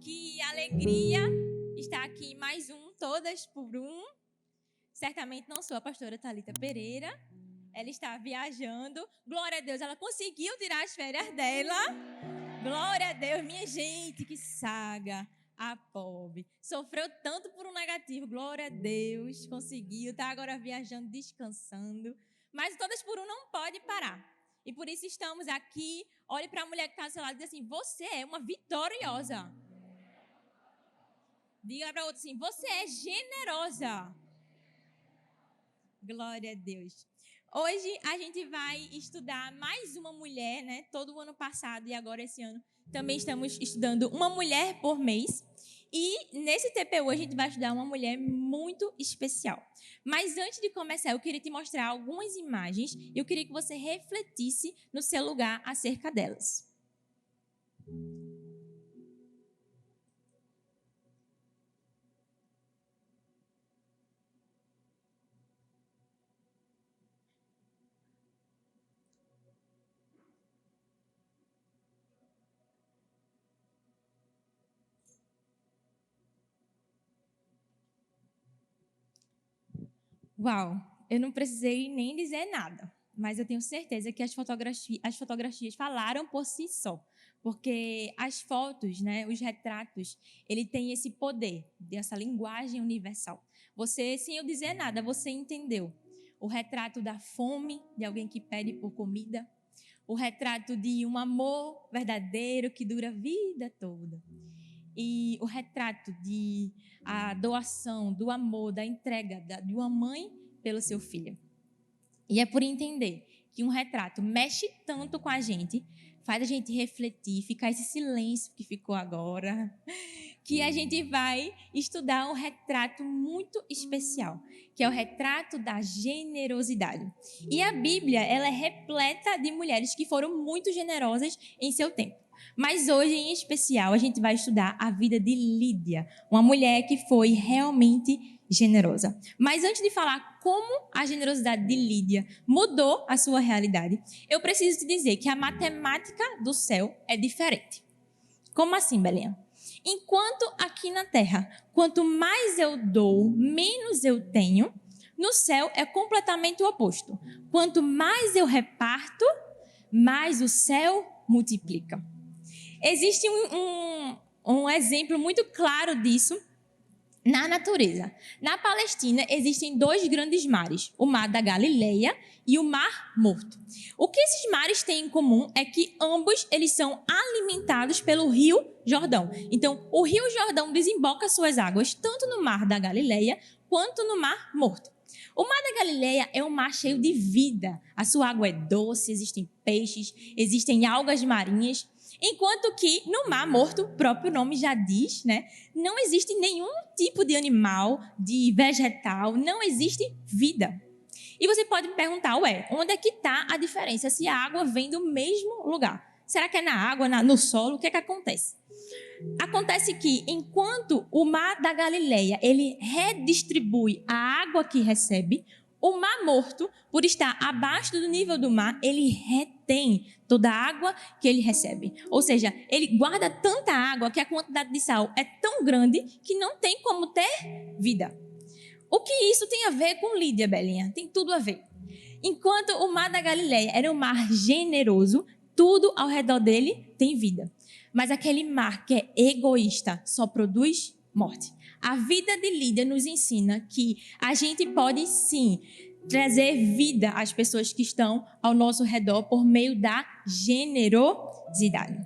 Que alegria estar aqui mais um, todas por um. Certamente não sou a pastora Thalita Pereira. Ela está viajando. Glória a Deus, ela conseguiu tirar as férias dela. Glória a Deus, minha gente, que saga. A pobre sofreu tanto por um negativo. Glória a Deus, conseguiu. Está agora viajando, descansando. Mas todas por um não pode parar. E por isso estamos aqui. Olhe para a mulher que está ao seu lado e diz assim: você é uma vitoriosa. Diga para outra assim: você é generosa. Glória a Deus. Hoje a gente vai estudar mais uma mulher, né? Todo o ano passado e agora esse ano também estamos estudando uma mulher por mês. E nesse TPU a gente vai estudar uma mulher muito especial. Mas antes de começar, eu queria te mostrar algumas imagens e eu queria que você refletisse no seu lugar acerca delas. Uau, eu não precisei nem dizer nada, mas eu tenho certeza que as fotografias falaram por si só, porque as fotos, né, os retratos, ele tem esse poder, dessa linguagem universal. Você, sem eu dizer nada, você entendeu o retrato da fome, de alguém que pede por comida, o retrato de um amor verdadeiro que dura a vida toda. E o retrato de a doação, do amor, da entrega de uma mãe pelo seu filho. E é por entender que um retrato mexe tanto com a gente, faz a gente refletir, ficar esse silêncio que ficou agora, que a gente vai estudar um retrato muito especial, que é o retrato da generosidade. E a Bíblia, ela é repleta de mulheres que foram muito generosas em seu tempo. Mas hoje, em especial, a gente vai estudar a vida de Lídia, uma mulher que foi realmente generosa. Mas antes de falar como a generosidade de Lídia mudou a sua realidade, eu preciso te dizer que a matemática do céu é diferente. Como assim, Belinha? Enquanto aqui na terra, quanto mais eu dou, menos eu tenho, no céu é completamente o oposto. Quanto mais eu reparto, mais o céu multiplica. Existe um exemplo muito claro disso na natureza. Na Palestina existem dois grandes mares, o Mar da Galileia e o Mar Morto. O que esses mares têm em comum é que ambos eles são alimentados pelo Rio Jordão. Então, o Rio Jordão desemboca suas águas tanto no Mar da Galileia quanto no Mar Morto. O Mar da Galileia é um mar cheio de vida. A sua água é doce, existem peixes, existem algas marinhas. Enquanto que no Mar Morto, o próprio nome já diz, né? Não existe nenhum tipo de animal, de vegetal, não existe vida. E você pode me perguntar, onde é que está a diferença se a água vem do mesmo lugar? Será que é na água, no solo? O que é que acontece? Acontece que, enquanto o Mar da Galileia, ele redistribui a água que recebe, o Mar Morto, por estar abaixo do nível do mar, ele retém toda a água que ele recebe. Ou seja, ele guarda tanta água que a quantidade de sal é tão grande que não tem como ter vida. O que isso tem a ver com Lídia, Belinha? Tem tudo a ver. Enquanto o Mar da Galileia era um mar generoso, tudo ao redor dele tem vida. Mas aquele mar que é egoísta só produz morte. A vida de Lídia nos ensina que a gente pode sim trazer vida às pessoas que estão ao nosso redor por meio da generosidade.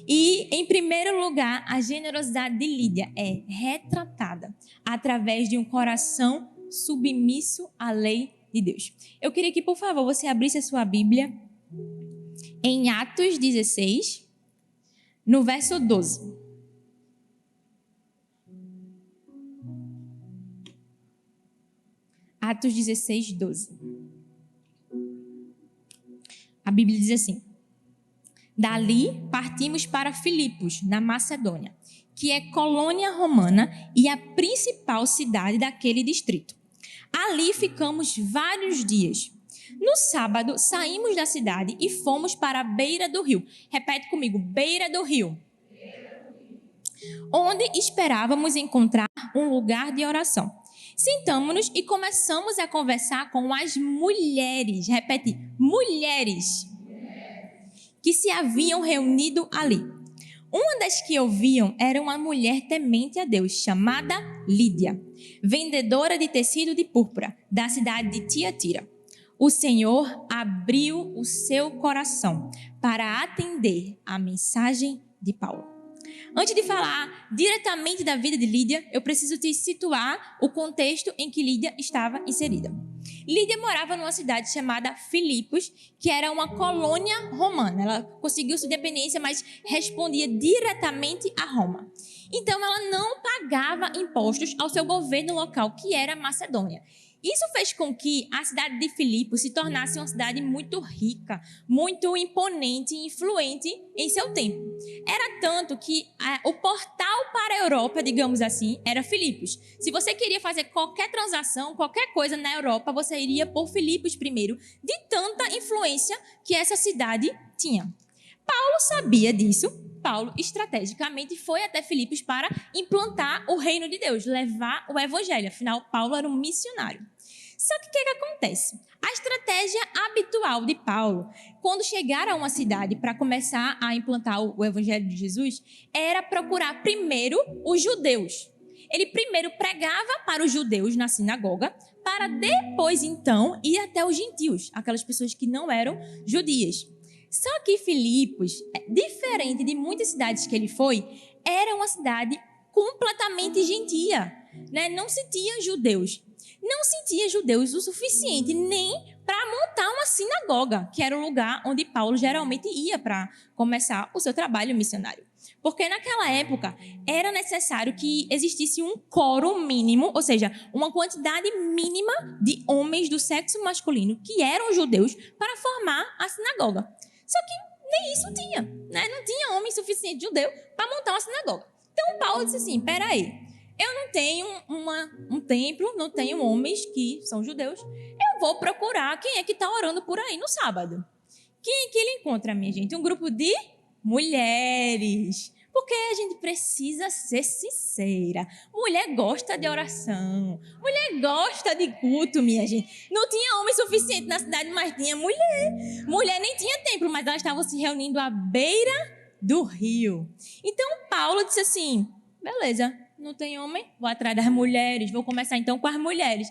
E, em primeiro lugar, a generosidade de Lídia é retratada através de um coração submisso à lei de Deus. Eu queria que, por favor, você abrisse a sua Bíblia em Atos 16, no verso 12. Atos 16, 12. A Bíblia diz assim: dali partimos para Filipos, na Macedônia, que é colônia romana e a principal cidade daquele distrito. Ali ficamos vários dias. No sábado, saímos da cidade e fomos para a beira do rio. Repete comigo, beira do rio. onde esperávamos encontrar um lugar de oração. Sentamos-nos e começamos a conversar com as mulheres, repete, mulheres, que se haviam reunido ali. Uma das que ouviam era uma mulher temente a Deus, chamada Lídia, vendedora de tecido de púrpura, da cidade de Tiatira. O Senhor abriu o seu coração para atender a mensagem de Paulo. Antes de falar diretamente da vida de Lídia, eu preciso te situar o contexto em que Lídia estava inserida. Lídia morava numa cidade chamada Filipos, que era uma colônia romana. Ela conseguiu sua independência, mas respondia diretamente a Roma. Então, ela não pagava impostos ao seu governo local, que era Macedônia. Isso fez com que a cidade de Filipos se tornasse uma cidade muito rica, muito imponente e influente em seu tempo. Era tanto que o portal para a Europa, digamos assim, era Filipos. Se você queria fazer qualquer transação, qualquer coisa na Europa, você iria por Filipos primeiro, de tanta influência que essa cidade tinha. Paulo sabia disso. Paulo, estrategicamente, foi até Filipos para implantar o reino de Deus, levar o evangelho. Afinal, Paulo era um missionário. Só que o que acontece? A estratégia habitual de Paulo, quando chegar a uma cidade para começar a implantar o evangelho de Jesus, era procurar primeiro os judeus. Ele primeiro pregava para os judeus na sinagoga, para depois, então, ir até os gentios, aquelas pessoas que não eram judias. Só que Filipos, diferente de muitas cidades que ele foi, era uma cidade completamente gentia, né? Não se tinha judeus. Não se tinha judeus o suficiente nem para montar uma sinagoga, que era o lugar onde Paulo geralmente ia para começar o seu trabalho missionário. Porque naquela época era necessário que existisse um quórum mínimo, ou seja, uma quantidade mínima de homens do sexo masculino que eram judeus para formar a sinagoga. Só que nem isso tinha, né? Não tinha homem suficiente judeu para montar uma sinagoga. Então Paulo disse assim, peraí, eu não tenho um templo, não tenho homens que são judeus, eu vou procurar quem é que está orando por aí no sábado. Quem é que ele encontra, minha gente? Um grupo de mulheres. Porque a gente precisa ser sincera. Mulher gosta de oração. Mulher gosta de culto, minha gente. Não tinha homem suficiente na cidade, mas tinha mulher. Mulher nem tinha templo, mas elas estavam se reunindo à beira do rio. Então, Paulo disse assim, beleza, não tem homem, vou atrás das mulheres, vou começar então com as mulheres.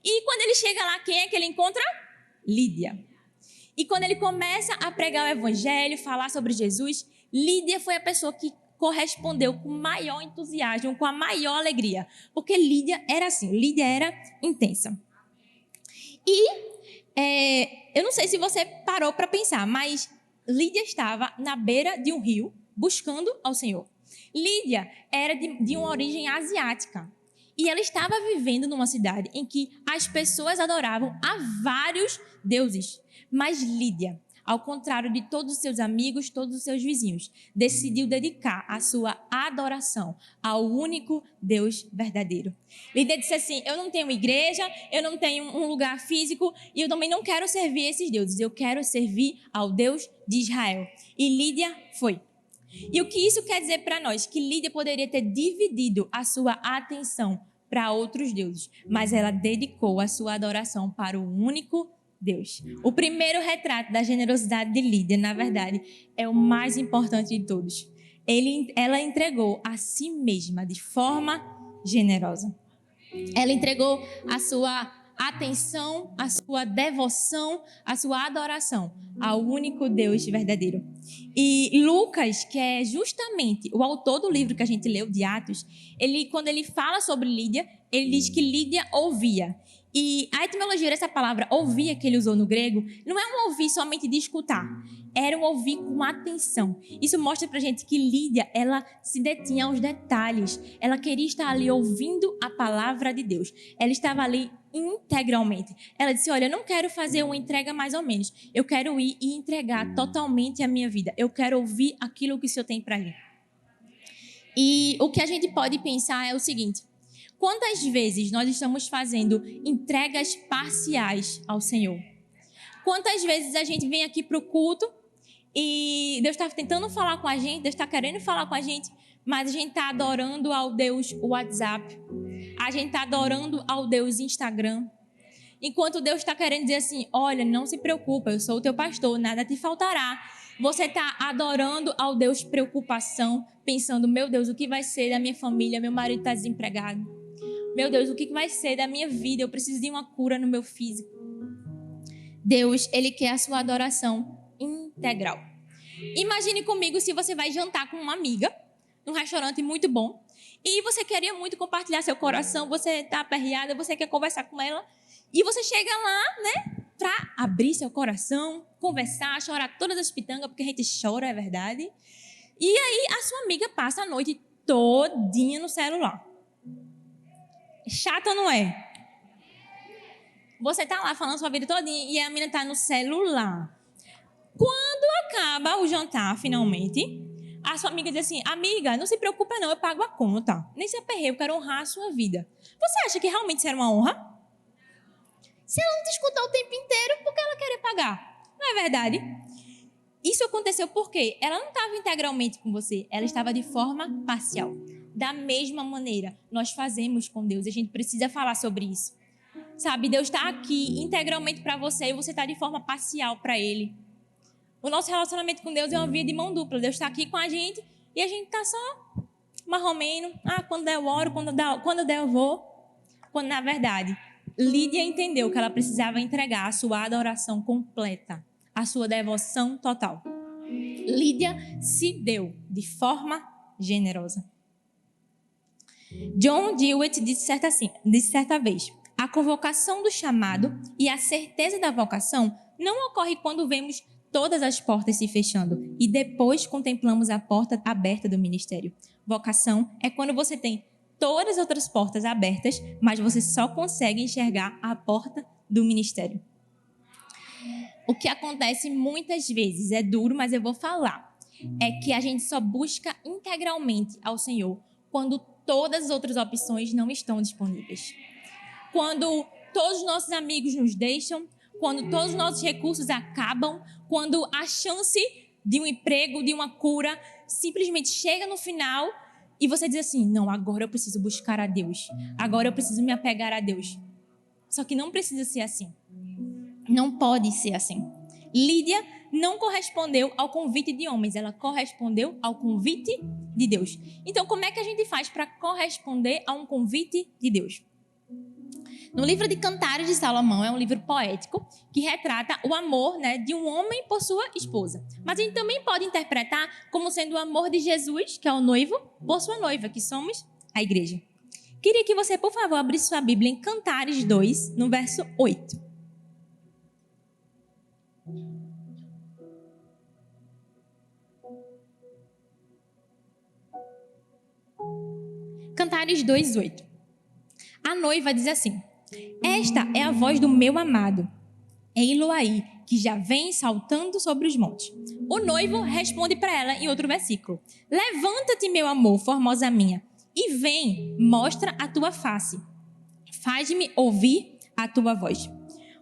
E quando ele chega lá, quem é que ele encontra? Lídia. E quando ele começa a pregar o evangelho, falar sobre Jesus, Lídia foi a pessoa que correspondeu com maior entusiasmo, com a maior alegria. Porque Lídia era assim, Lídia era intensa. E eu não sei se você parou para pensar, mas Lídia estava na beira de um rio, buscando ao Senhor. Lídia era de uma origem asiática. E ela estava vivendo numa cidade em que as pessoas adoravam a vários deuses. Mas Lídia, ao contrário de todos os seus amigos, todos os seus vizinhos, decidiu dedicar a sua adoração ao único Deus verdadeiro. Lídia disse assim, eu não tenho igreja, eu não tenho um lugar físico e eu também não quero servir esses deuses, eu quero servir ao Deus de Israel. E Lídia foi. E o que isso quer dizer para nós? Que Lídia poderia ter dividido a sua atenção para outros deuses, mas ela dedicou a sua adoração para o único Deus. O primeiro retrato da generosidade de Lídia, na verdade, é o mais importante de todos. Ela entregou a si mesma de forma generosa. Ela entregou a sua atenção, a sua devoção, a sua adoração ao único Deus verdadeiro. E Lucas, que é justamente o autor do livro que a gente leu, de Atos, quando ele fala sobre Lídia, ele diz que Lídia ouvia. E a etimologia dessa palavra ouvia que ele usou no grego não é um ouvir somente de escutar, era um ouvir com atenção. Isso mostra pra gente que Lídia, ela se detinha aos detalhes, ela queria estar ali ouvindo a palavra de Deus, ela estava ali integralmente. Ela disse, olha, eu não quero fazer uma entrega mais ou menos, eu quero ir e entregar totalmente a minha vida, eu quero ouvir aquilo que o Senhor tem para mim. E o que a gente pode pensar é o seguinte, quantas vezes nós estamos fazendo entregas parciais ao Senhor? Quantas vezes a gente vem aqui para o culto e Deus está tentando falar com a gente, Deus está querendo falar com a gente, mas a gente está adorando ao Deus WhatsApp, a gente está adorando ao Deus Instagram, enquanto Deus está querendo dizer assim, olha, não se preocupa, eu sou o teu pastor, nada te faltará. Você está adorando ao Deus preocupação, pensando, meu Deus, o que vai ser da minha família? Meu marido está desempregado. Meu Deus, o que vai ser da minha vida? Eu preciso de uma cura no meu físico. Deus, Ele quer a sua adoração integral. Imagine comigo se você vai jantar com uma amiga, num restaurante muito bom, e você queria muito compartilhar seu coração, você está aperreada, você quer conversar com ela, e você chega lá, né, para abrir seu coração, conversar, chorar todas as pitangas, porque a gente chora, é verdade. E aí a sua amiga passa a noite todinha no celular. Chato ou não é? Você tá lá falando sua vida todinha e a menina tá no celular. Quando acaba o jantar, finalmente, a sua amiga diz assim, amiga, não se preocupa não, eu pago a conta. Nem se aperreia, eu quero honrar a sua vida. Você acha que realmente isso era uma honra? Se ela não te escutar o tempo inteiro, por que ela querer pagar? Não é verdade? Isso aconteceu porque ela não estava integralmente com você, ela estava de forma parcial. Da mesma maneira, nós fazemos com Deus, a gente precisa falar sobre isso. Sabe, Deus está aqui integralmente para você e você está de forma parcial para Ele. O nosso relacionamento com Deus é uma via de mão dupla. Deus está aqui com a gente e a gente está só marromeno. Quando der eu oro, quando der eu vou. Quando na verdade, Lídia entendeu que ela precisava entregar a sua adoração completa, a sua devoção total. Lídia se deu de forma generosa. John Dewey disse certa vez, a convocação do chamado e a certeza da vocação não ocorre quando vemos todas as portas se fechando e depois contemplamos a porta aberta do ministério. Vocação é quando você tem todas as outras portas abertas, mas você só consegue enxergar a porta do ministério. O que acontece muitas vezes, é duro, mas eu vou falar, é que a gente só busca integralmente ao Senhor quando todas as outras opções não estão disponíveis. Quando todos os nossos amigos nos deixam, quando todos os nossos recursos acabam, quando a chance de um emprego, de uma cura, simplesmente chega no final e você diz assim, não, agora eu preciso buscar a Deus, agora eu preciso me apegar a Deus. Só que não precisa ser assim. Não pode ser assim. Lídia não correspondeu ao convite de homens, ela correspondeu ao convite de Deus. Então, como é que a gente faz para corresponder a um convite de Deus? No livro de Cantares de Salomão, é um livro poético que retrata o amor, né, de um homem por sua esposa. Mas a gente também pode interpretar como sendo o amor de Jesus, que é o noivo, por sua noiva, que somos a igreja. Queria que você, por favor, abrisse sua Bíblia em Cantares 2, no verso 8. Cantares 2, 8. A noiva diz assim, esta é a voz do meu amado, Eloai, que já vem saltando sobre os montes. O noivo responde para ela em outro versículo, levanta-te, meu amor, formosa minha, e vem, mostra a tua face, faz-me ouvir a tua voz.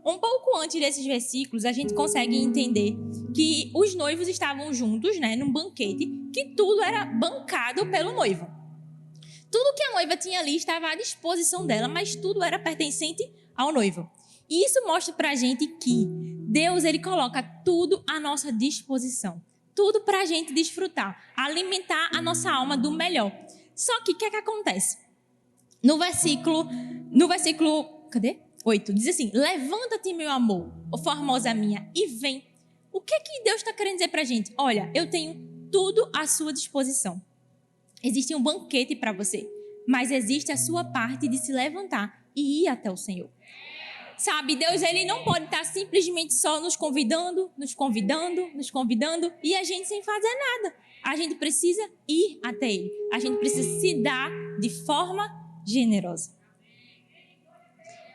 Um pouco antes desses versículos, a gente consegue entender que os noivos estavam juntos, né, num banquete, que tudo era bancado pelo noivo. Tudo que a noiva tinha ali estava à disposição dela, mas tudo era pertencente ao noivo. E isso mostra pra gente que Deus, ele coloca tudo à nossa disposição. Tudo pra gente desfrutar, alimentar a nossa alma do melhor. Só que o que é que acontece? No versículo 8, diz assim, levanta-te, meu amor, ó formosa minha, e vem. O que é que Deus está querendo dizer pra gente? Olha, eu tenho tudo à sua disposição. Existe um banquete para você, mas existe a sua parte de se levantar e ir até o Senhor. Sabe, Deus, ele não pode estar simplesmente só nos convidando e a gente sem fazer nada. A gente precisa ir até ele. A gente precisa se dar de forma generosa.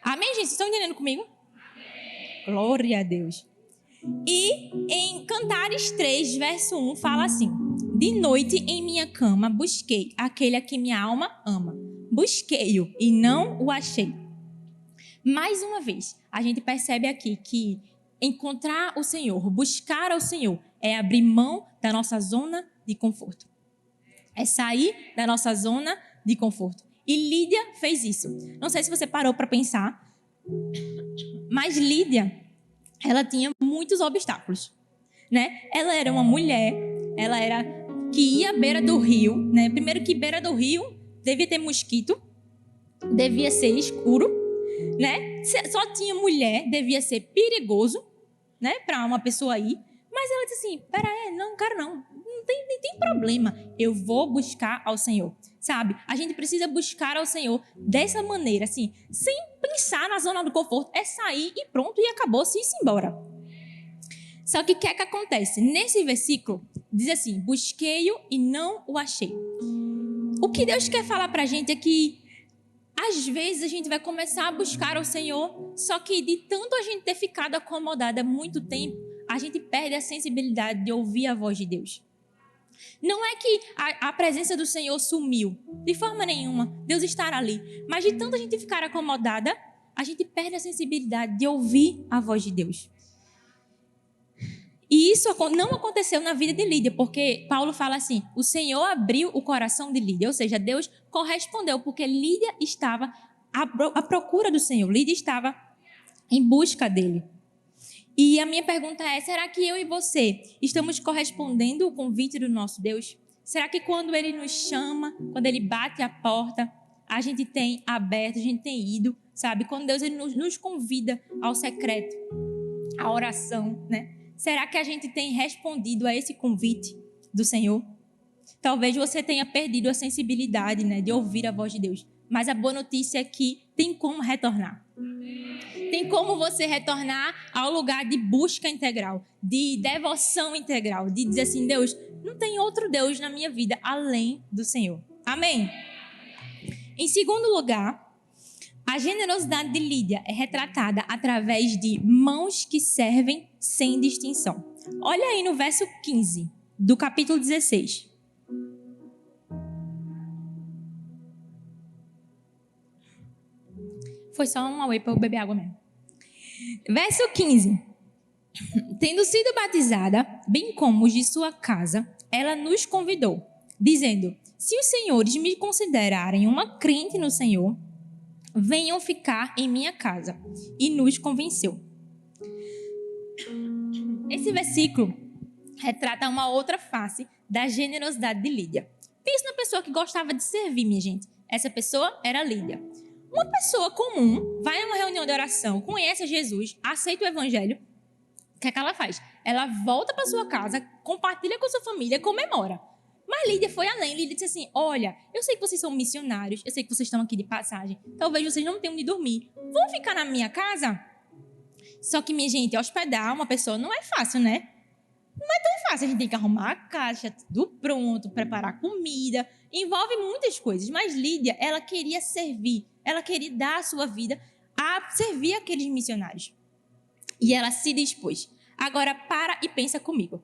Amém, gente? Vocês estão entendendo comigo? Amém. Glória a Deus. E em Cantares 3, verso 1, fala assim, de noite em minha cama busquei aquele a que minha alma ama. Busquei-o e não o achei. Mais uma vez, a gente percebe aqui que encontrar o Senhor, buscar ao Senhor, é abrir mão da nossa zona de conforto. É sair da nossa zona de conforto. E Lídia fez isso. Não sei se você parou para pensar, mas Lídia, ela tinha muitos obstáculos, né? Ela era uma mulher, ela era que ia à beira do rio, né? Primeiro que beira do rio devia ter mosquito, devia ser escuro, né? Só tinha mulher, devia ser perigoso, né? Para uma pessoa ir. Mas ela disse assim: pera aí, não, cara, não tem problema. Eu vou buscar ao Senhor, sabe? A gente precisa buscar ao Senhor dessa maneira, assim, sem pensar na zona do conforto. É sair e pronto, e acabou-se, ir embora. Só que o que é que acontece? Nesse versículo, diz assim: busquei-o e não o achei. O que Deus quer falar pra gente é que às vezes a gente vai começar a buscar ao Senhor, só que de tanto a gente ter ficado acomodada há muito tempo, a gente perde a sensibilidade de ouvir a voz de Deus. Não é que a presença do Senhor sumiu, de forma nenhuma, Deus estará ali. Mas de tanto a gente ficar acomodada, a gente perde a sensibilidade de ouvir a voz de Deus. E isso não aconteceu na vida de Lídia, porque Paulo fala assim: o Senhor abriu o coração de Lídia, ou seja, Deus correspondeu, porque Lídia estava à procura do Senhor, Lídia estava em busca dele. E a minha pergunta é: será que eu e você estamos correspondendo ao convite do nosso Deus? Será que quando Ele nos chama, quando Ele bate a porta, a gente tem aberto, a gente tem ido, sabe? Quando Deus ele nos convida ao secreto, à oração, né? Será que a gente tem respondido a esse convite do Senhor? Talvez você tenha perdido a sensibilidade, né, de ouvir a voz de Deus. Mas a boa notícia é que tem como retornar. Tem como você retornar ao lugar de busca integral, de devoção integral, de dizer assim: Deus, não tem outro Deus na minha vida além do Senhor. Amém? Em segundo lugar, a generosidade de Lídia é retratada através de mãos que servem sem distinção. Olha aí no verso 15 do capítulo 16. Foi só um away para eu beber água mesmo. Verso 15. Tendo sido batizada, bem como os de sua casa, ela nos convidou, dizendo: se os senhores me considerarem uma crente no Senhor, venham ficar em minha casa. E nos convenceu. Esse versículo retrata uma outra face da generosidade de Lídia. Pensa na pessoa que gostava de servir, minha gente. Essa pessoa era Lídia. Uma pessoa comum vai a uma reunião de oração, conhece Jesus, aceita o evangelho. O que é que ela faz? Ela volta para sua casa, compartilha com sua família, comemora. Mas Lídia foi além. Lídia disse assim: olha, eu sei que vocês são missionários, eu sei que vocês estão aqui de passagem, talvez vocês não tenham de dormir. Vão ficar na minha casa? Só que, minha gente, hospedar uma pessoa não é fácil, né? Não é tão fácil. A gente tem que arrumar a caixa, tudo pronto, preparar comida. Envolve muitas coisas. Mas Lídia, ela queria servir. Ela queria dar a sua vida a servir aqueles missionários. E ela se dispôs. Agora, para e pensa comigo.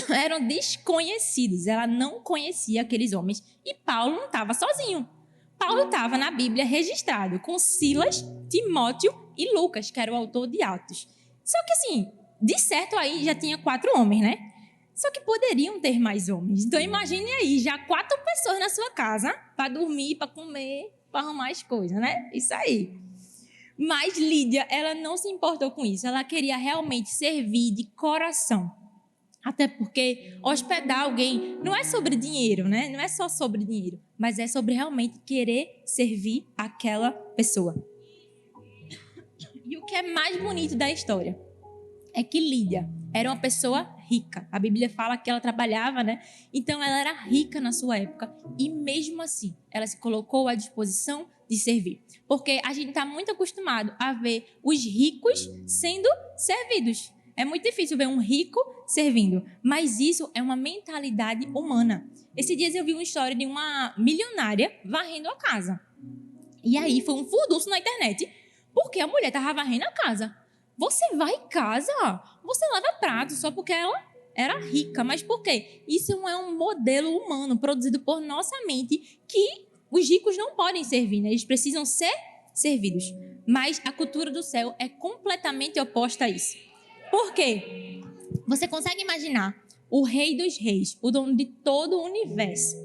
Eram desconhecidos. Ela não conhecia aqueles homens. E Paulo não estava sozinho. Paulo estava na Bíblia registrado com Silas, Timóteo e Lucas, que era o autor de Atos. Só que assim, de certo aí já tinha 4 homens, né? Só que poderiam ter mais homens. Então imagine aí, já 4 pessoas na sua casa para dormir, para comer, para arrumar as coisas, né? Isso aí. Mas Lídia, ela não se importou com isso. Ela queria realmente servir de coração. Até porque hospedar alguém não é sobre dinheiro, né? Não é só sobre dinheiro, mas é sobre realmente querer servir aquela pessoa. E o que é mais bonito da história é que Lídia era uma pessoa rica. A Bíblia fala que ela trabalhava, né? Então ela era rica na sua época e mesmo assim ela se colocou à disposição de servir. Porque a gente está muito acostumado a ver os ricos sendo servidos. É muito difícil ver um rico servindo, mas isso é uma mentalidade humana. Esses dias eu vi uma história de uma milionária varrendo a casa. E aí foi um furdunço na internet, porque a mulher estava varrendo a casa. Você vai em casa, você lava prato só porque ela era rica. Mas por quê? Isso é um modelo humano produzido por nossa mente que os ricos não podem servir, né? Eles precisam ser servidos. Mas a cultura do céu é completamente oposta a isso. Por quê? Você consegue imaginar o Rei dos Reis, o dono de todo o universo,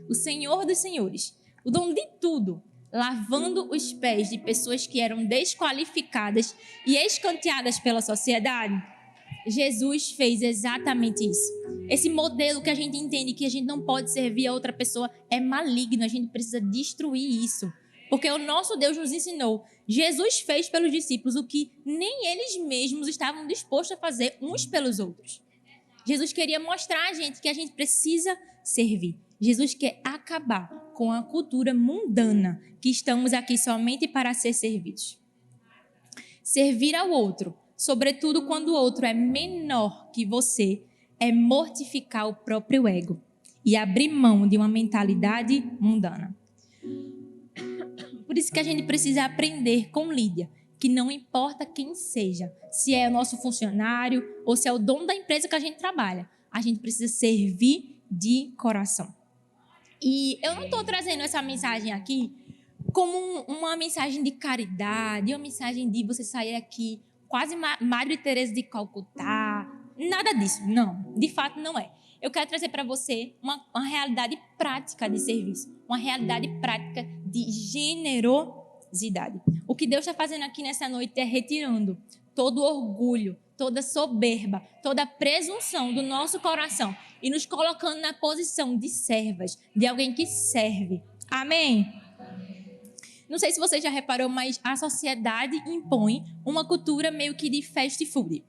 o Senhor dos Senhores, o dono de tudo, lavando os pés de pessoas que eram desqualificadas e escanteadas pela sociedade. Jesus fez exatamente isso. Esse modelo que a gente entende que a gente não pode servir a outra pessoa é maligno, a gente precisa destruir isso. Porque o nosso Deus nos ensinou. Jesus fez pelos discípulos o que nem eles mesmos estavam dispostos a fazer uns pelos outros. Jesus queria mostrar a gente que a gente precisa servir. Jesus quer acabar com a cultura mundana que estamos aqui somente para ser servidos. Servir ao outro, sobretudo quando o outro é menor que você, é mortificar o próprio ego e abrir mão de uma mentalidade mundana. Por isso que a gente precisa aprender com Lídia, que não importa quem seja, se é o nosso funcionário ou se é o dono da empresa que a gente trabalha, a gente precisa servir de coração. E eu não estou trazendo essa mensagem aqui como uma mensagem de caridade, uma mensagem de você sair aqui quase Madre Teresa de Calcutá, nada disso, não, de fato não é. Eu quero trazer para você uma realidade prática de serviço, uma realidade prática de generosidade. O que Deus está fazendo aqui nessa noite é retirando todo orgulho, toda soberba, toda presunção do nosso coração e nos colocando na posição de servas, de alguém que serve. Amém? Não sei se você já reparou, mas a sociedade impõe uma cultura meio que de fast food.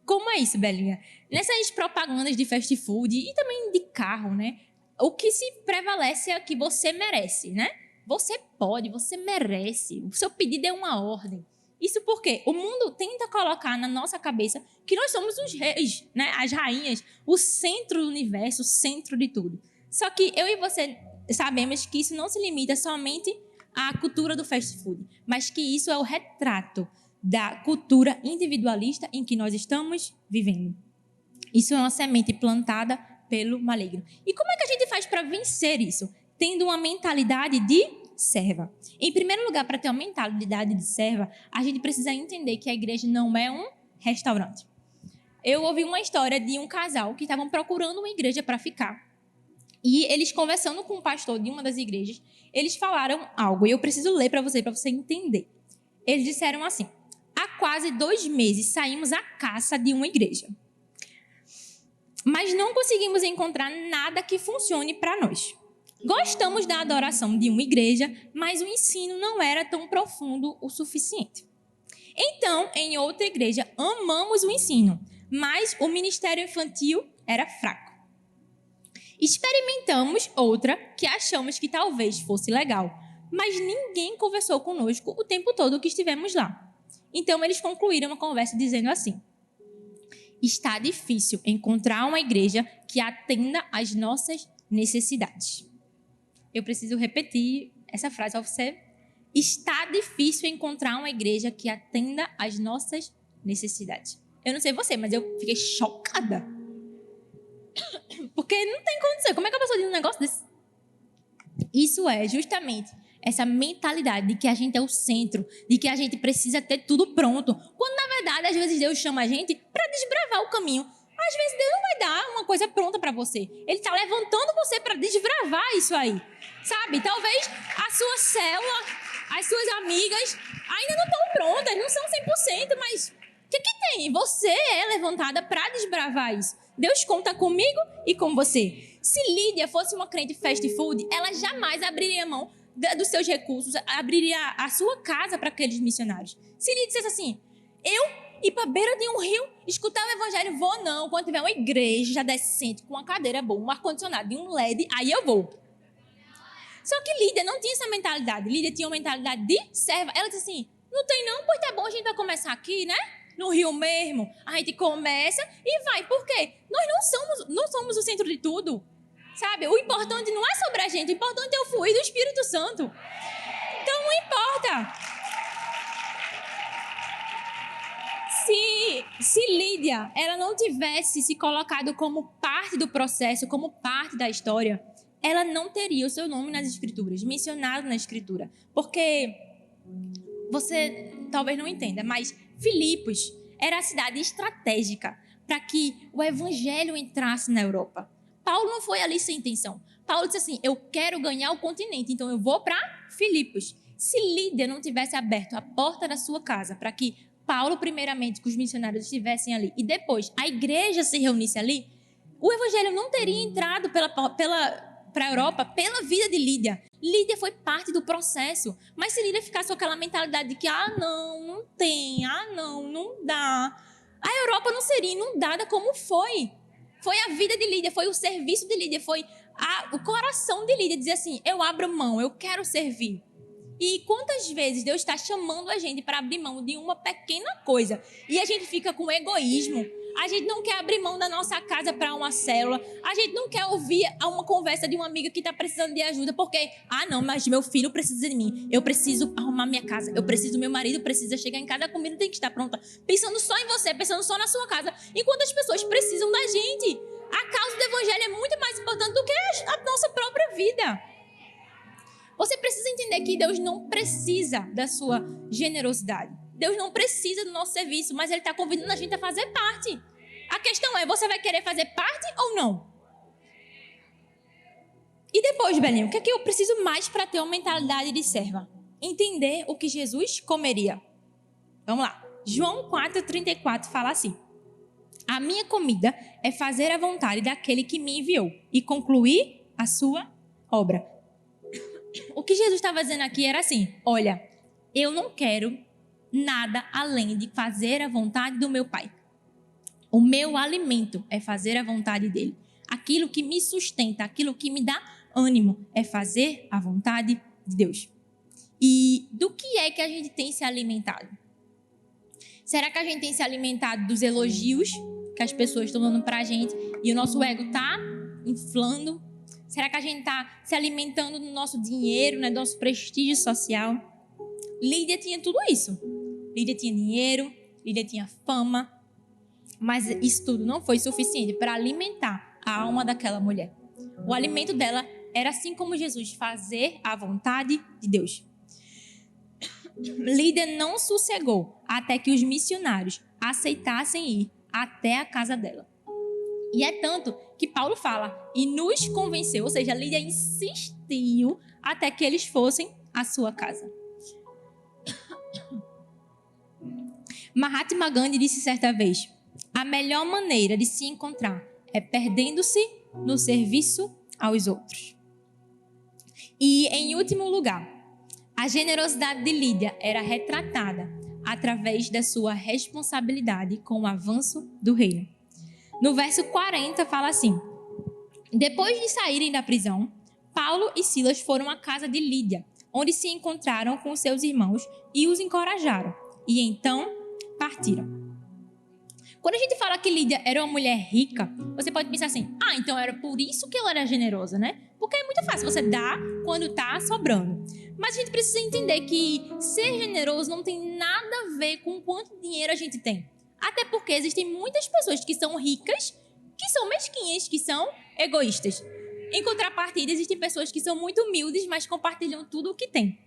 Como é isso, Belinha? Nessas propagandas de fast food e também de carro, né? O que se prevalece é que você merece, né? Você pode, você merece. O seu pedido é uma ordem. Isso porque o mundo tenta colocar na nossa cabeça que nós somos os reis, né? As rainhas, o centro do universo, o centro de tudo. Só que eu e você sabemos que isso não se limita somente à cultura do fast food, mas que isso é o retrato da cultura individualista em que nós estamos vivendo. Isso é uma semente plantada pelo maligno. E como é que a gente faz para vencer isso? Tendo uma mentalidade de serva. Em primeiro lugar, para ter uma mentalidade de serva, a gente precisa entender que a igreja não é um restaurante. Eu ouvi uma história de um casal que estavam procurando uma igreja para ficar. E eles conversando com o pastor de uma das igrejas, eles falaram algo, e eu preciso ler para você entender. Eles disseram assim: há quase 2 meses saímos à caça de uma igreja, mas não conseguimos encontrar nada que funcione para nós. Gostamos da adoração de uma igreja, mas o ensino não era tão profundo o suficiente. Então, em outra igreja, amamos o ensino, mas o ministério infantil era fraco. Experimentamos outra que achamos que talvez fosse legal, mas ninguém conversou conosco o tempo todo que estivemos lá. Então, eles concluíram a conversa dizendo assim: está difícil encontrar uma igreja que atenda às nossas necessidades. Eu preciso repetir essa frase para você. Está difícil encontrar uma igreja que atenda às nossas necessidades. Eu não sei você, mas eu fiquei chocada. Porque não tem condição. Como é que a pessoa diz um negócio desse? Isso é justamente essa mentalidade de que a gente é o centro, de que a gente precisa ter tudo pronto. Quando, na verdade, às vezes Deus chama a gente para desbravar o caminho. Às vezes Deus não vai dar uma coisa pronta para você. Ele está levantando você para desbravar isso aí. Sabe? Talvez a sua célula, as suas amigas ainda não estão prontas, não são 100%, mas o que tem? Você é levantada para desbravar isso. Deus conta comigo e com você. Se Lídia fosse uma crente fast food, ela jamais abriria mão dos seus recursos, abriria a sua casa para aqueles missionários. Se Lídia dissesse assim: eu ir para a beira de um rio, escutar o evangelho, vou não. Quando tiver uma igreja decente, com uma cadeira boa, um ar-condicionado e um LED, aí eu vou. Só que Lídia não tinha essa mentalidade. Lídia tinha uma mentalidade de serva. Ela disse assim: não tem não? Pois tá bom, a gente vai começar aqui, né? No Rio mesmo. A gente começa e vai. Por quê? Nós não somos o centro de tudo. Sabe? O importante não é sobre a gente. O importante é o fluir do Espírito Santo. Então não importa. Se Lídia ela não tivesse se colocado como parte do processo, como parte da história, ela não teria o seu nome nas escrituras, mencionado na escritura. Porque você talvez não entenda, mas Filipos era a cidade estratégica para que o evangelho entrasse na Europa. Paulo não foi ali sem intenção. Paulo disse assim, eu quero ganhar o continente, então eu vou para Filipos. Se Lídia não tivesse aberto a porta da sua casa para que Paulo, primeiramente, que os missionários estivessem ali, e depois a igreja se reunisse ali, o evangelho não teria entrado para a Europa pela vida de Lídia. Lídia foi parte do processo. Mas se Lídia ficasse com aquela mentalidade de que, não tem, não dá, a Europa não seria inundada como foi. Foi a vida de Lídia, foi o serviço de Lídia, foi o coração de Lídia dizer assim, eu abro mão, eu quero servir. E quantas vezes Deus está chamando a gente para abrir mão de uma pequena coisa e a gente fica com egoísmo, a gente não quer abrir mão da nossa casa para uma célula, a gente não quer ouvir uma conversa de uma amiga que está precisando de ajuda porque, não, mas meu filho precisa de mim, eu preciso arrumar minha casa, eu preciso, meu marido precisa chegar em casa, a comida tem que estar pronta, pensando só em você, pensando só na sua casa, enquanto as pessoas precisam da gente. A causa do evangelho é muito mais importante do que a nossa própria vida. Você precisa entender que Deus não precisa da sua generosidade. Deus não precisa do nosso serviço, mas Ele está convidando a gente a fazer parte. A questão é, você vai querer fazer parte ou não? E depois, Belinho, o que é que eu preciso mais para ter uma mentalidade de serva? Entender o que Jesus comeria. Vamos lá. João 4,34 fala assim. A minha comida é fazer a vontade daquele que me enviou e concluir a sua obra. O que Jesus estava dizendo aqui era assim, olha, eu não quero nada além de fazer a vontade do meu Pai. O meu alimento é fazer a vontade dele. Aquilo que me sustenta, aquilo que me dá ânimo é fazer a vontade de Deus. E do que é que a gente tem se alimentado? Será que a gente tem se alimentado dos elogios que as pessoas estão dando pra gente e o nosso ego tá inflando? Será que a gente está se alimentando do nosso dinheiro, né, do nosso prestígio social? Lídia tinha tudo isso. Lídia tinha dinheiro, Lídia tinha fama, mas isso tudo não foi suficiente para alimentar a alma daquela mulher. O alimento dela era assim como Jesus, fazer a vontade de Deus. Lídia não sossegou até que os missionários aceitassem ir até a casa dela. E é tanto que Paulo fala, e nos convenceu, ou seja, Lídia insistiu até que eles fossem à sua casa. Mahatma Gandhi disse certa vez, a melhor maneira de se encontrar é perdendo-se no serviço aos outros. E, em último lugar, a generosidade de Lídia era retratada através da sua responsabilidade com o avanço do reino. No verso 40 fala assim, depois de saírem da prisão, Paulo e Silas foram à casa de Lídia, onde se encontraram com seus irmãos e os encorajaram, e então partiram. Quando a gente fala que Lídia era uma mulher rica, você pode pensar assim, então era por isso que ela era generosa, né? Porque é muito fácil você dar quando está sobrando. Mas a gente precisa entender que ser generoso não tem nada a ver com quanto dinheiro a gente tem. Até porque existem muitas pessoas que são ricas, que são mesquinhas, que são egoístas. Em contrapartida, existem pessoas que são muito humildes, mas compartilham tudo o que têm.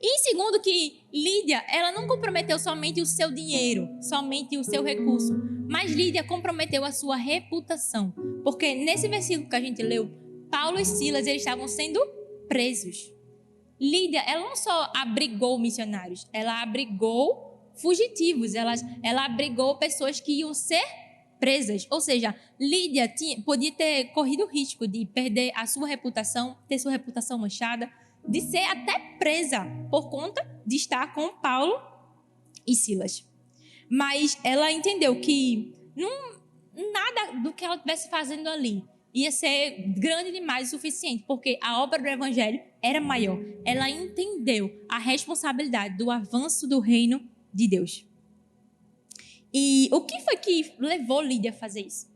E em segundo, que Lídia, ela não comprometeu somente o seu dinheiro, somente o seu recurso, mas Lídia comprometeu a sua reputação. Porque nesse versículo que a gente leu, Paulo e Silas, eles estavam sendo presos. Lídia, ela não só abrigou missionários, ela abrigou fugitivos, ela abrigou pessoas que iam ser presas. Ou seja, Lídia podia ter corrido o risco de perder a sua reputação, ter sua reputação manchada, de ser até presa por conta de estar com Paulo e Silas. Mas ela entendeu que nada do que ela estivesse fazendo ali ia ser grande demais o suficiente, porque a obra do evangelho era maior. Ela entendeu a responsabilidade do avanço do reino de Deus. E o que foi que levou Lídia a fazer isso?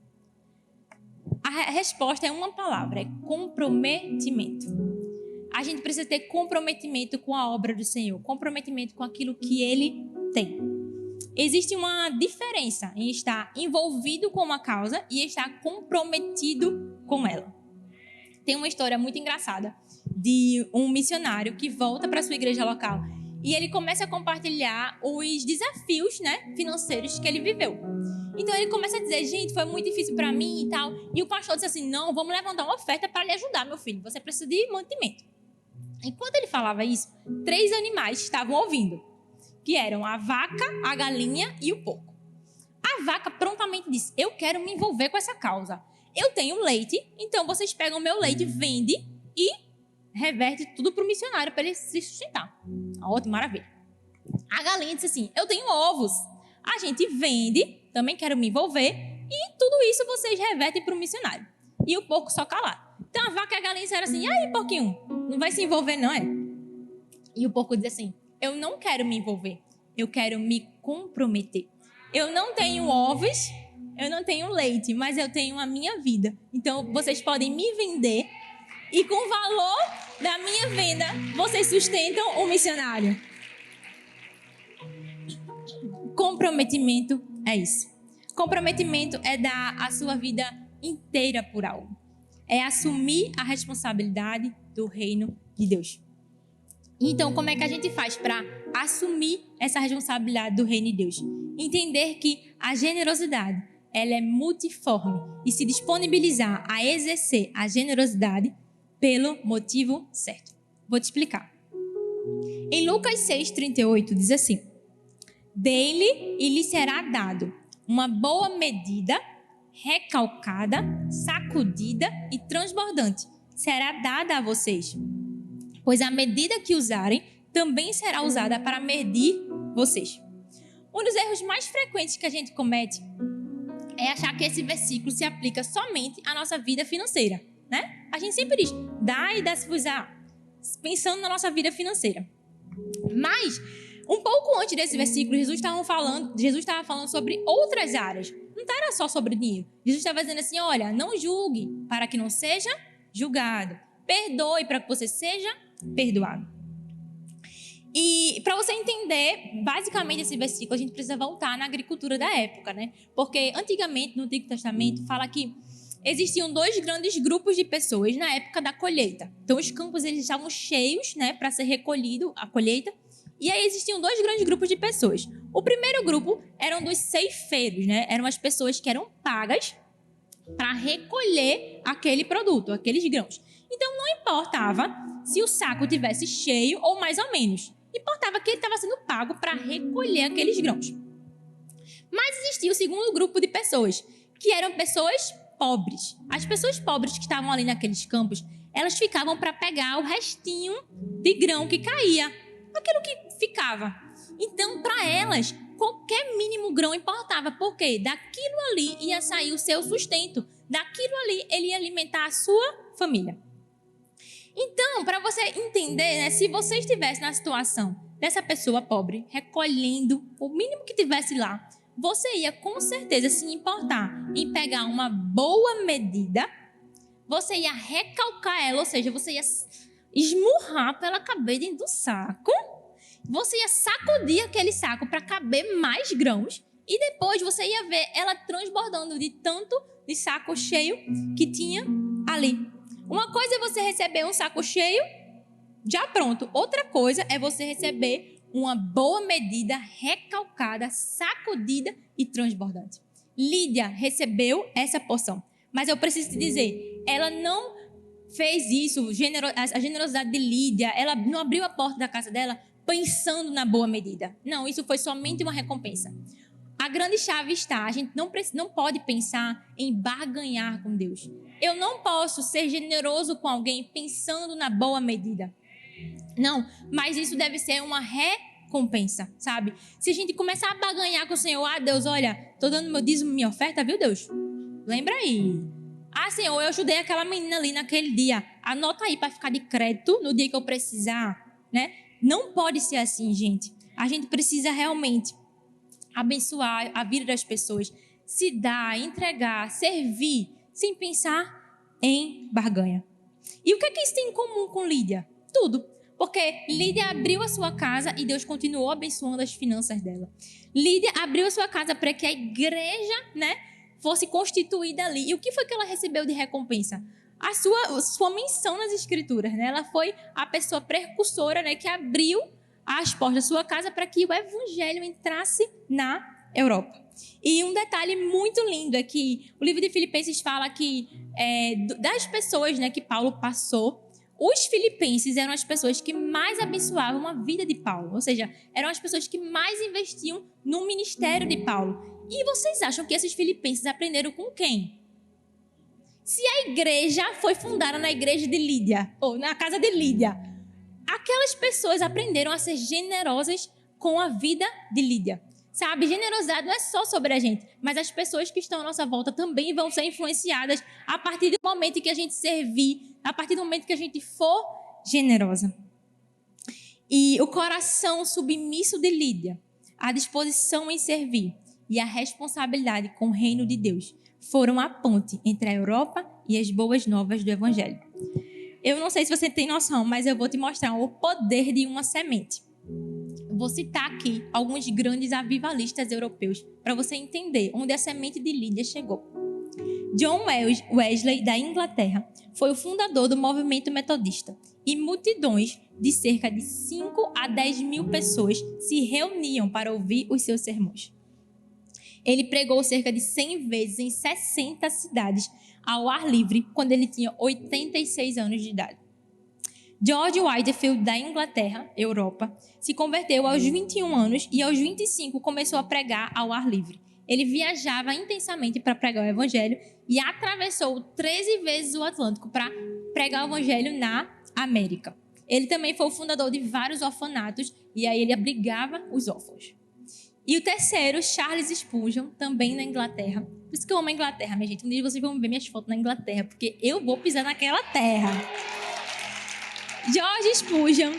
A resposta é uma palavra, é comprometimento. A gente precisa ter comprometimento com a obra do Senhor, comprometimento com aquilo que Ele tem. Existe uma diferença em estar envolvido com uma causa e estar comprometido com ela. Tem uma história muito engraçada de um missionário que volta para sua igreja local e ele começa a compartilhar os desafios, financeiros que ele viveu. Então ele começa a dizer, gente, foi muito difícil para mim e tal. E o pastor disse assim, não, vamos levantar uma oferta para lhe ajudar, meu filho. Você precisa de mantimento. Enquanto ele falava isso, 3 animais estavam ouvindo, que eram a vaca, a galinha e o porco. A vaca prontamente disse, eu quero me envolver com essa causa. Eu tenho leite, então vocês pegam meu leite, vendem e reverte tudo para o missionário para ele se sustentar. Ótimo, maravilha. A galinha disse assim, eu tenho ovos. A gente vende, também quero me envolver, e tudo isso vocês revertem para o missionário. E o porco só calado. Então a vaca e a galinha disseram assim, e aí, porquinho, não vai se envolver não, é? E o porco diz assim, eu não quero me envolver, eu quero me comprometer. Eu não tenho ovos, eu não tenho leite, mas eu tenho a minha vida. Então vocês podem me vender e com o valor da minha venda, vocês sustentam o missionário. Comprometimento é isso. Comprometimento é dar a sua vida inteira por algo. É assumir a responsabilidade do reino de Deus. Então, como é que a gente faz para assumir essa responsabilidade do reino de Deus? Entender que a generosidade, ela é multiforme e se disponibilizar a exercer a generosidade pelo motivo certo. Vou te explicar. Em Lucas 6,38 diz assim, dele e lhe será dado uma boa medida, recalcada, sacudida e transbordante. Será dada a vocês. Pois a medida que usarem também será usada para medir vocês. Um dos erros mais frequentes que a gente comete é achar que esse versículo se aplica somente à nossa vida financeira, né? A gente sempre diz, dá e dá-se-vos-á, pensando na nossa vida financeira. Mas, um pouco antes desse versículo, Jesus estava falando sobre outras áreas. Não era só sobre dinheiro. Jesus estava dizendo assim, olha, não julgue para que não seja julgado. Perdoe para que você seja perdoado. E para você entender, basicamente, esse versículo, a gente precisa voltar na agricultura da época, né? Porque antigamente, no Antigo Testamento, fala que existiam 2 grandes grupos de pessoas na época da colheita. Então, os campos eles estavam cheios, né, para ser recolhido a colheita. E aí existiam 2 grandes grupos de pessoas. O primeiro grupo eram dos ceifeiros, né? Eram as pessoas que eram pagas para recolher aquele produto, aqueles grãos. Então, não importava se o saco tivesse cheio ou mais ou menos. Importava que ele estava sendo pago para recolher aqueles grãos. Mas existia o segundo grupo de pessoas, que eram pessoas pobres. As pessoas pobres que estavam ali naqueles campos, elas ficavam para pegar o restinho de grão que caía, aquilo que ficava. Então, para elas, qualquer mínimo grão importava, porque daquilo ali ia sair o seu sustento, daquilo ali ele ia alimentar a sua família. Então, para você entender, né, se você estivesse na situação dessa pessoa pobre, recolhendo o mínimo que tivesse lá, você ia com certeza se importar em pegar uma boa medida, você ia recalcar ela, ou seja, você ia esmurrar para ela caber dentro do saco, você ia sacudir aquele saco para caber mais grãos e depois você ia ver ela transbordando de tanto de saco cheio que tinha ali. Uma coisa é você receber um saco cheio, já pronto. Outra coisa é você receber uma boa medida, recalcada, sacudida e transbordante. Lídia recebeu essa porção. Mas eu preciso te dizer, ela não fez isso, a generosidade de Lídia, ela não abriu a porta da casa dela pensando na boa medida. Não, isso foi somente uma recompensa. A grande chave está, a gente não pode pensar em barganhar com Deus. Eu não posso ser generoso com alguém pensando na boa medida. Não, mas isso deve ser uma recompensa, sabe? Se a gente começar a barganhar com o Senhor, Deus, olha, tô dando meu dízimo, minha oferta, viu, Deus? Lembra aí. Senhor, eu ajudei aquela menina ali naquele dia. Anota aí para ficar de crédito no dia que eu precisar, né? Não pode ser assim, gente. A gente precisa realmente abençoar a vida das pessoas, se dar, entregar, servir, sem pensar em barganha. E o que é que isso tem em comum com Lídia? Tudo. Porque Lídia abriu a sua casa e Deus continuou abençoando as finanças dela. Lídia abriu a sua casa para que a igreja, né, fosse constituída ali. E o que foi que ela recebeu de recompensa? A sua menção nas escrituras, né? Ela foi a pessoa precursora, né, que abriu as portas da sua casa para que o evangelho entrasse na Europa. E um detalhe muito lindo é que o livro de Filipenses fala que das pessoas, né, que Paulo passou, os filipenses eram as pessoas que mais abençoavam a vida de Paulo. Ou seja, eram as pessoas que mais investiam no ministério de Paulo. E vocês acham que esses filipenses aprenderam com quem? Se a igreja foi fundada na igreja de Lídia, ou na casa de Lídia, aquelas pessoas aprenderam a ser generosas com a vida de Lídia. Sabe, generosidade não é só sobre a gente, mas as pessoas que estão à nossa volta também vão ser influenciadas a partir do momento que a gente servir, a partir do momento que a gente for generosa. E o coração submisso de Lídia, a disposição em servir e a responsabilidade com o reino de Deus foram a ponte entre a Europa e as boas novas do Evangelho. Eu não sei se você tem noção, mas eu vou te mostrar o poder de uma semente. Vou citar aqui alguns grandes avivalistas europeus para você entender onde a semente de Lídia chegou. John Wesley, da Inglaterra, foi o fundador do movimento metodista e multidões de cerca de 5 a 10 mil pessoas se reuniam para ouvir os seus sermões. Ele pregou cerca de 100 vezes em 60 cidades ao ar livre quando ele tinha 86 anos de idade. George Whitefield, da Inglaterra, Europa, se converteu aos 21 anos e aos 25 começou a pregar ao ar livre. Ele viajava intensamente para pregar o evangelho e atravessou 13 vezes o Atlântico para pregar o evangelho na América. Ele também foi o fundador de vários orfanatos e aí ele abrigava os órfãos. E o terceiro, Charles Spurgeon, também na Inglaterra. Por isso que eu amo a Inglaterra, minha gente. Um dia vocês vão ver minhas fotos na Inglaterra, porque eu vou pisar naquela terra. George Spurgeon,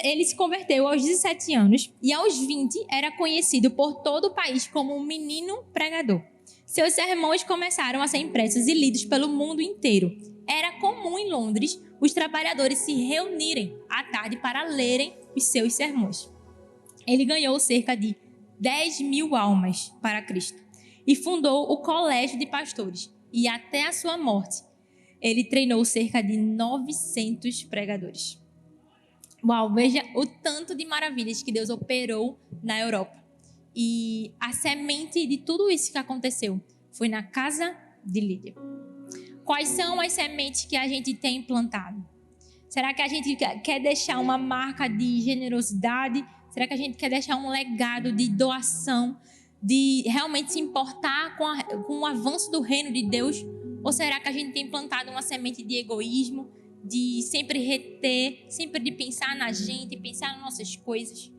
ele se converteu aos 17 anos e aos 20 era conhecido por todo o país como um menino pregador. Seus sermões começaram a ser impressos e lidos pelo mundo inteiro. Era comum em Londres os trabalhadores se reunirem à tarde para lerem os seus sermões. Ele ganhou cerca de 10 mil almas para Cristo e fundou o Colégio de Pastores. E até a sua morte, ele treinou cerca de 900 pregadores. Uau, veja o tanto de maravilhas que Deus operou na Europa. E a semente de tudo isso que aconteceu foi na casa de Lídia. Quais são as sementes que a gente tem plantado? Será que a gente quer deixar uma marca de generosidade? Será que a gente quer deixar um legado de doação, de realmente se importar com o avanço do reino de Deus? Ou será que a gente tem plantado uma semente de egoísmo, de sempre reter, sempre de pensar na gente, pensar nas nossas coisas?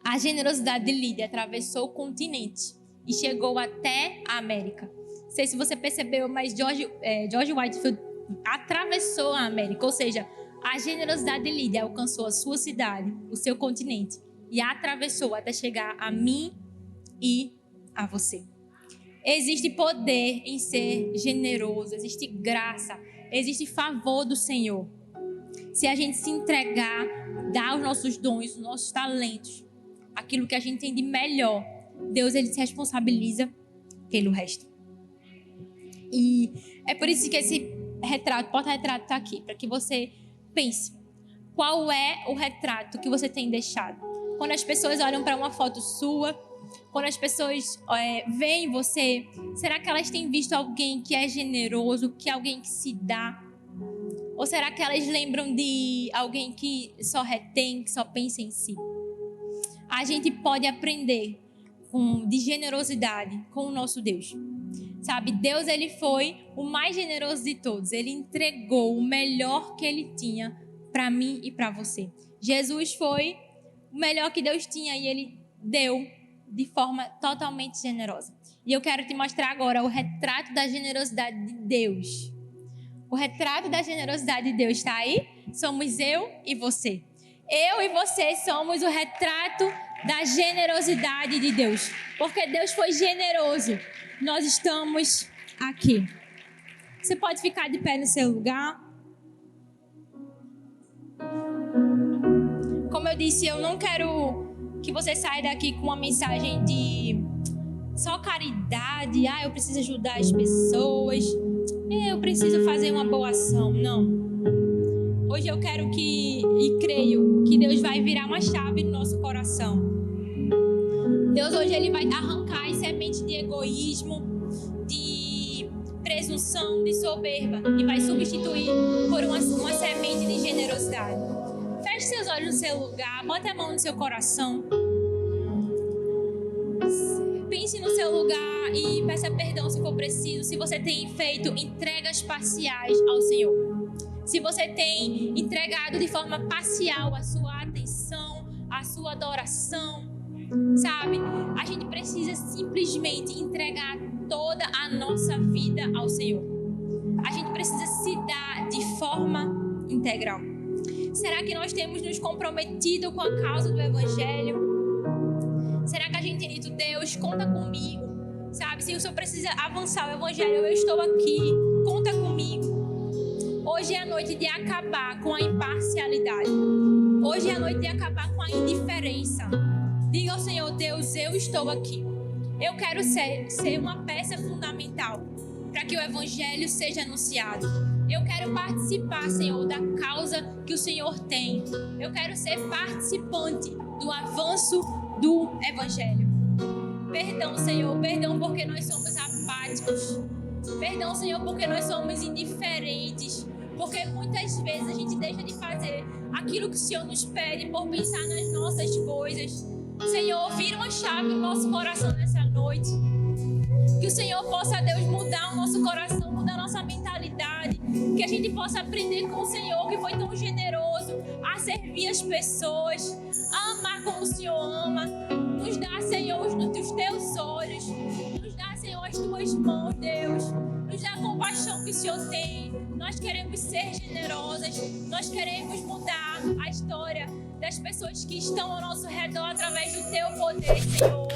A generosidade de Lídia atravessou o continente e chegou até a América. Não sei se você percebeu, mas George Whitefield atravessou a América, ou seja, a generosidade de Lídia alcançou a sua cidade, o seu continente, e atravessou até chegar a mim e a você. Existe poder em ser generoso, existe graça, existe favor do Senhor. Se a gente se entregar, dar os nossos dons, os nossos talentos, aquilo que a gente tem de melhor, Deus ele se responsabiliza pelo resto. E é por isso que esse retrato, porta-retrato está aqui, para que você pense, qual é o retrato que você tem deixado? Quando as pessoas olham para uma foto sua, quando as pessoas veem você, será que elas têm visto alguém que é generoso, que é alguém que se dá? Ou será que elas lembram de alguém que só retém, que só pensa em si? A gente pode aprender de generosidade com o nosso Deus. Sabe, Deus ele foi o mais generoso de todos. Ele entregou o melhor que ele tinha para mim e para você. Jesus foi o melhor que Deus tinha e ele deu de forma totalmente generosa. E eu quero te mostrar agora o retrato da generosidade de Deus. O retrato da generosidade de Deus está aí? Somos eu e você. Eu e você somos o retrato da generosidade de Deus. Porque Deus foi generoso. Nós estamos aqui. Você pode ficar de pé no seu lugar. Como eu disse, eu não quero que você saia daqui com uma mensagem de só caridade. Eu preciso ajudar as pessoas. Eu preciso fazer uma boa ação. Não. Hoje eu quero e creio que Deus vai virar uma chave no nosso coração. Deus hoje Ele vai arrancar as sementes de egoísmo, de presunção, de soberba e vai substituir por uma semente de generosidade. Feche seus olhos no seu lugar, bote a mão no seu coração. Pense no seu lugar e peça perdão se for preciso. Se você tem feito entregas parciais ao Senhor, se você tem entregado de forma parcial a sua atenção, a sua adoração, sabe? A gente precisa simplesmente entregar toda a nossa vida ao Senhor. A gente precisa se dar de forma integral. Será que nós temos nos comprometido com a causa do Evangelho? Será que a gente tem dito, Deus, conta comigo? Sabe, se o Senhor precisa avançar o Evangelho, eu estou aqui, conta comigo. Hoje é a noite de acabar com a imparcialidade. Hoje é a noite de acabar com a indiferença. Diga ao Senhor, Deus, eu estou aqui. Eu quero ser uma peça fundamental para que o Evangelho seja anunciado. Eu quero participar, Senhor, da causa que o Senhor tem. Eu quero ser participante do avanço do Evangelho. Perdão, Senhor, perdão porque nós somos apáticos. Perdão, Senhor, porque nós somos indiferentes. Porque muitas vezes a gente deixa de fazer aquilo que o Senhor nos pede por pensar nas nossas coisas. Senhor, vira uma chave no nosso coração nessa noite. Que o Senhor possa, Deus, mudar o nosso coração, mudar a nossa mentalidade. Que a gente possa aprender com o Senhor, que foi tão generoso, a servir as pessoas, a amar como o Senhor ama. Nos dá, Senhor, os teus olhos. Nos dá, Senhor, as tuas mãos, Deus. Nos dá a compaixão que o Senhor tem. Nós queremos ser generosas. Nós queremos mudar a história das pessoas que estão ao nosso redor através do teu poder, Senhor.